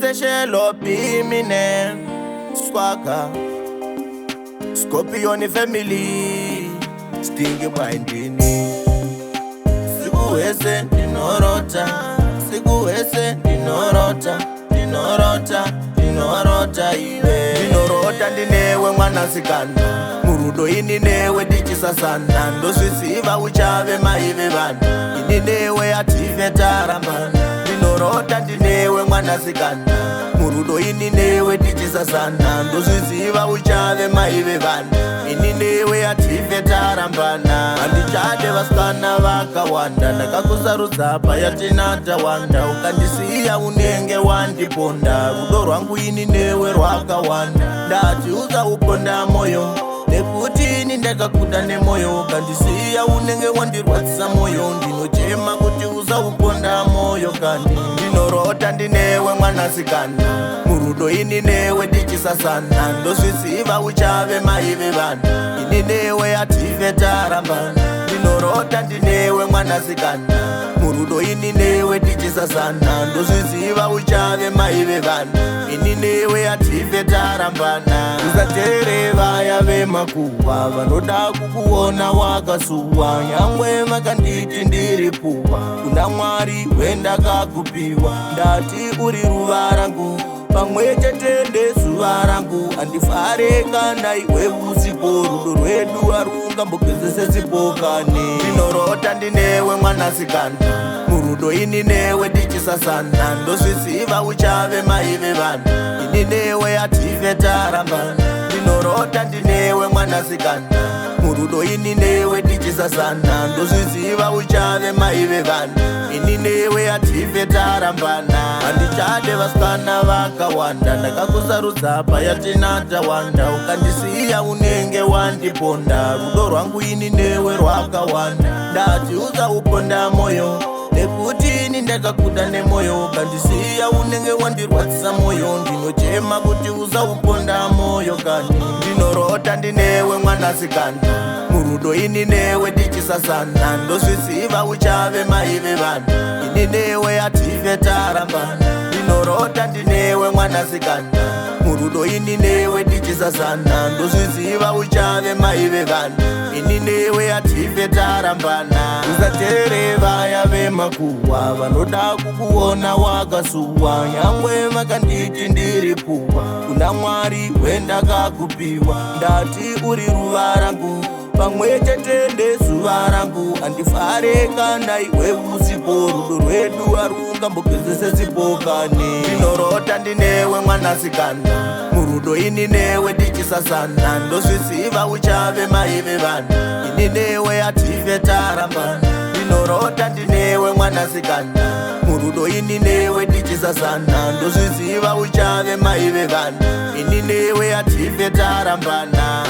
Shelo Bimine Swagger Scorpion family Stingy Bindini Siguhese Dinorota Siguhese Dinorota Dinorota iwe Dinorota ndinewe mwanasikana Murudo ininewe dichisasana Ndoswisiva uchave maive vana Ininewe ative tarambana Dinorota ndinewe mwanasikana Murudo ininewe dichisasana Ndoswisiva uchave maive vana Ininewe ative tarambana Andichade vasikana vakawanda Ndakakusarudza payatinata wanda Ukandisiya unenge wandiponda Rudo rwangu ininewe rwakawanda Ndati uzauponda moyo Nekuti ini ndakakuda nemoyo Ukandisiya unenge wandirwadzisa moyo Ndinochema kuti uzauponda moyo kandi Ndinorota ndinewe mwanasikana Murudo ininewe dichisasana Ndoswisiva uchave maive vana Ininewe ative tarambana Ndinorota ndinewe mwanasikana Murudo ininewe dichisasana Ndoswisiva uchave maive vana Ininewe ative tarambana Usatere vaya vemakuwa Vanoda kukuona wakasuwa Nyangwe makanditi ndiripuwa Kuna Mwari wenda kakupiwa Ndati uri ruva rangu Pamwe chetende zuva rangu Andifare kana iwe usipo Rudo rwedu arunga mbogezese sipokane Ndinorota ndinewe mwanasikana Murudo ininewe dichisasana Ndoswisiva uchave maive vana Ininewe ative tarambana Ndinorota ndinewe mwanasikana Murudo ininewe dichisasana Ndoswisiva uchave maive vana Ininewe ative tarambana Andichade vasikana vakawanda Ndakakusarudza payatinata wanda Ukandisiya unenge wandiponda Rudo rwangu ininewe rwakawanda Ndati uzauponda moyo Nekuti ini ndakakuda nemoyo Ukandisiya unenge wandirwadzisa moyo Ndinochema kuti uzauponda moyo kandi Ndinorota ndinewe mwanasikana Murudo ininewe dichisasana Ndoswisiva uchave maive vana Ininewe ative tarambana Ndinorota ndinewe mwanasikana Murudo ininewe dichisasana Ndoswisiva uchave maive vana Ininewe ative tarambana Usatere vaya vemakuwa Vanoda kukuona wakasuwa Nyangwe makanditi ndiripuwa Kuna Mwari wenda kakupiwa Ndati uri ruva rangu Pamwe chetende zuva rangu Andifare kana iwe usipo Rudo rwedu arunga mbogezese sipokane Ndinorota ndinewe mwanasikana Murudo ininewe dichisasana Ndoswisiva uchave maive vana Ininewe ative tarambana Ndinorota ndinewe mwanasikana Murudo ininewe dichisasana Ndoswisiva uchave maive vana Ininewe ative tarambana